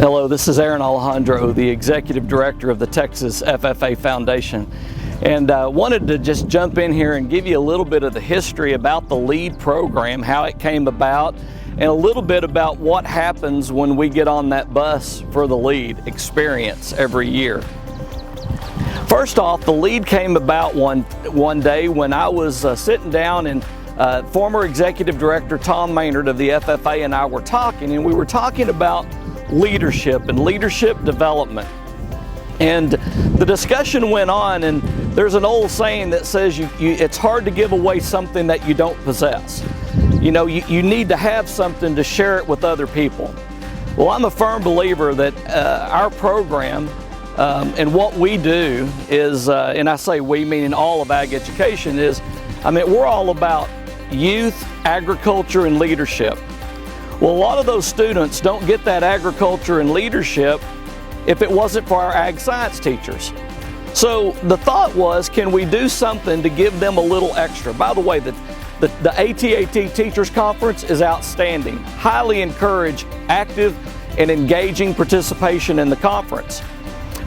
Hello, this is Aaron Alejandro, the Executive Director of the Texas FFA Foundation. And wanted to just jump in here and give you a little bit of the history about the LEAD program, how it came about, and a little bit about what happens when we get on that bus for the LEAD experience every year. First off, the LEAD came about one day when I was sitting down and former Executive Director Tom Maynard of the FFA and I were talking, and we were talking about leadership and leadership development. And the discussion went on, and there's an old saying that says it's hard to give away something that you don't possess. You know, you need to have something to share it with other people. Well, I'm a firm believer that our program and what we do is, and I say we meaning all of ag education, we're all about youth, agriculture, and leadership. Well, a lot of those students don't get that agriculture and leadership if it wasn't for our ag science teachers. So the thought was, can we do something to give them a little extra? By the way, the ATAT Teachers Conference is outstanding. Highly encourage active and engaging participation in the conference.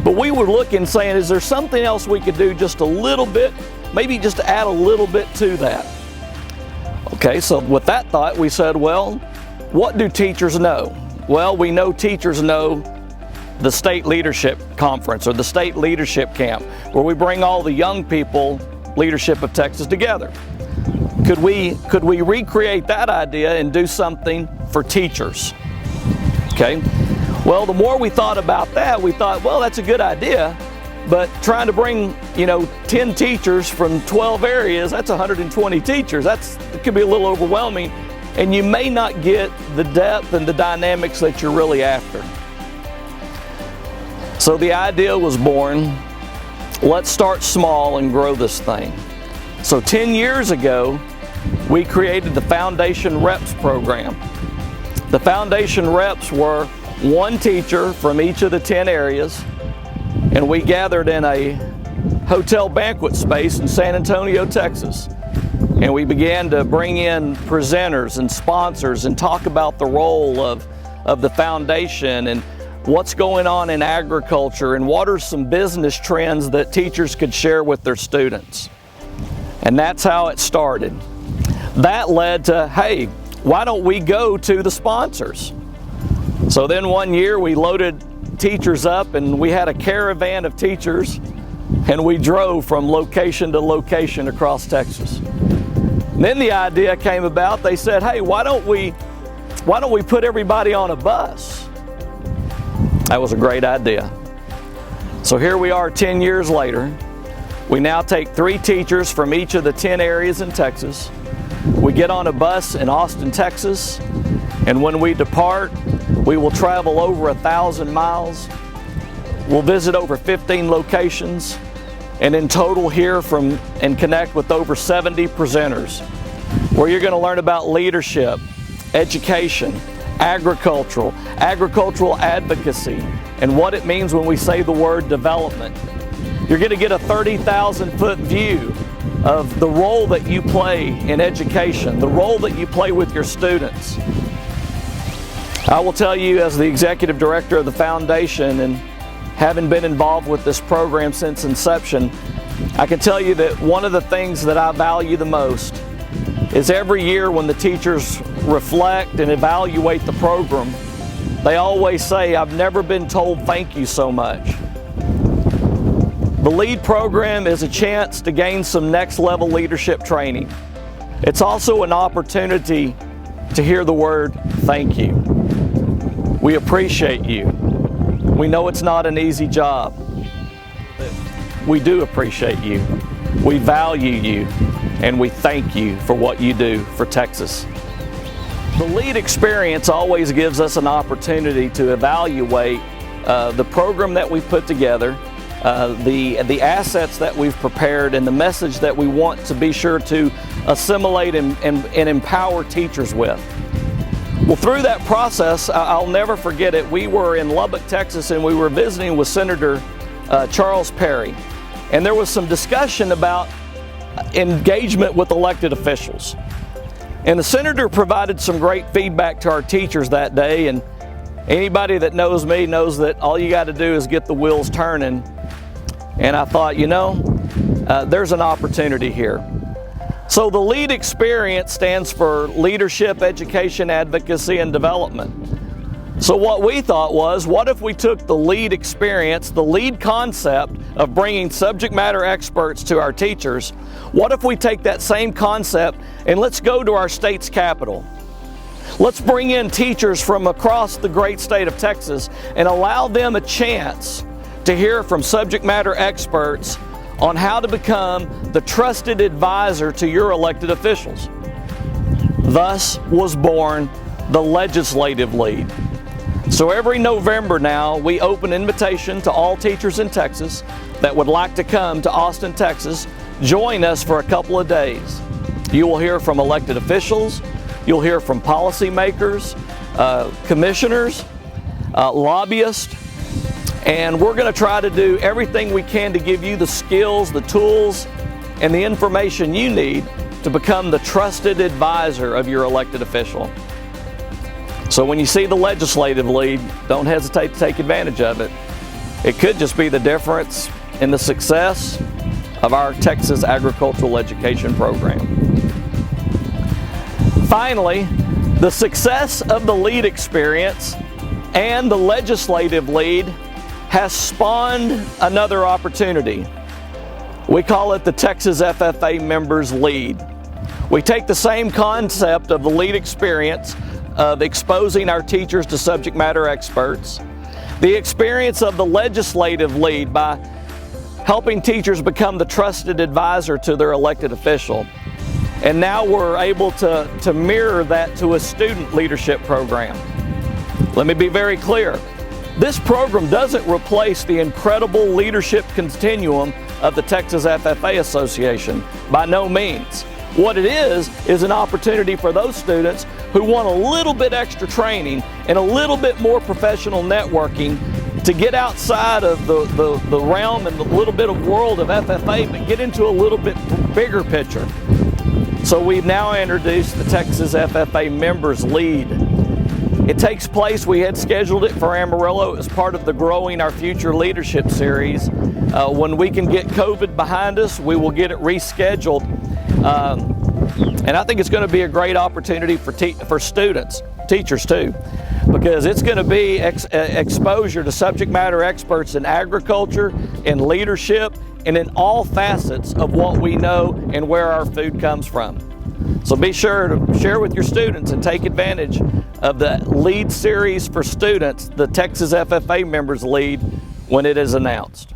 But we were looking, saying, is there something else we could do just a little bit, maybe just to add a little bit to that? Okay, so with that thought, we said, well, what do teachers know? Well, we know teachers know the State Leadership Conference or the State Leadership Camp, where we bring all the young people, leadership of Texas, together. Could we recreate that idea and do something for teachers? Okay. Well, the more we thought about that, we thought, well, that's a good idea, but trying to bring, 10 teachers from 12 areas, that's 120 teachers. It could be a little overwhelming, and you may not get the depth and the dynamics that you're really after. So the idea was born, let's start small and grow this thing. So 10 years ago, we created the Foundation Reps program. The Foundation Reps were one teacher from each of the 10 areas, and we gathered in a hotel banquet space in San Antonio, Texas. And we began to bring in presenters and sponsors and talk about the role of the foundation and what's going on in agriculture and what are some business trends that teachers could share with their students. And that's how it started. That led to, hey, why don't we go to the sponsors? So then one year we loaded teachers up and we had a caravan of teachers and we drove from location to location across Texas. And then the idea came about. They said, hey, why don't we put everybody on a bus? That was a great idea. So here we are 10 years later. We now take 3 teachers from each of the 10 areas in Texas. We get on a bus in Austin, Texas, and when we depart, we will travel over 1,000 miles. We'll visit over 15 locations, and in total hear from and connect with over 70 presenters, where you're going to learn about leadership, education, agricultural advocacy, and what it means when we say the word development. You're going to get a 30,000-foot view of the role that you play in education, the role that you play with your students. I will tell you, as the Executive Director of the Foundation and having been involved with this program since inception, I can tell you that one of the things that I value the most is every year when the teachers reflect and evaluate the program, they always say, I've never been told thank you so much. The LEAD program is a chance to gain some next level leadership training. It's also an opportunity to hear the word thank you. We appreciate you. We know it's not an easy job, but we do appreciate you. We value you, and we thank you for what you do for Texas. The LEAD experience always gives us an opportunity to evaluate the program that we've put together, the assets that we've prepared, and the message that we want to be sure to assimilate and empower teachers with. Well, through that process, I'll never forget it. We were in Lubbock, Texas, and we were visiting with Senator Charles Perry. And there was some discussion about engagement with elected officials. And the senator provided some great feedback to our teachers that day, and Anybody that knows me knows that all you got to do is get the wheels turning. And I thought, there's an opportunity here. So the LEAD experience stands for Leadership, Education, Advocacy, and Development. So what we thought was, what if we took the LEAD experience, the LEAD concept of bringing subject matter experts to our teachers, what if we take that same concept and let's go to our state's capital? Let's bring in teachers from across the great state of Texas and allow them a chance to hear from subject matter experts on how to become the trusted advisor to your elected officials. Thus was born the legislative LEAD. So every November now, we open invitation to all teachers in Texas that would like to come to Austin, Texas, join us for a couple of days. You will hear from elected officials, you'll hear from policymakers, commissioners, lobbyists, and we're going to try to do everything we can to give you the skills, the tools, and the information you need to become the trusted advisor of your elected official. So when you see the legislative LEAD, don't hesitate to take advantage of it. It could just be the difference in the success of our Texas agricultural education program. Finally, the success of the LEAD experience and the legislative LEAD has spawned another opportunity. We call it the Texas FFA Members LEAD. We take the same concept of the LEAD experience of exposing our teachers to subject matter experts, the experience of the legislative LEAD by helping teachers become the trusted advisor to their elected official. And now we're able to mirror that to a student leadership program. Let me be very clear. This program doesn't replace the incredible leadership continuum of the Texas FFA Association, by no means. What it is an opportunity for those students who want a little bit extra training and a little bit more professional networking to get outside of the realm and the little bit of world of FFA, but get into a little bit bigger picture. So we've now introduced the Texas FFA Members LEAD. It takes place, we had scheduled it for Amarillo as part of the Growing Our Future Leadership series. When we can get COVID behind us, we will get it rescheduled. And I think it's going to be a great opportunity for students, teachers too, because it's going to be exposure to subject matter experts in agriculture, in leadership, and in all facets of what we know and where our food comes from. So be sure to share with your students and take advantage of the LEAD series for students, the Texas FFA Members LEAD, when it is announced.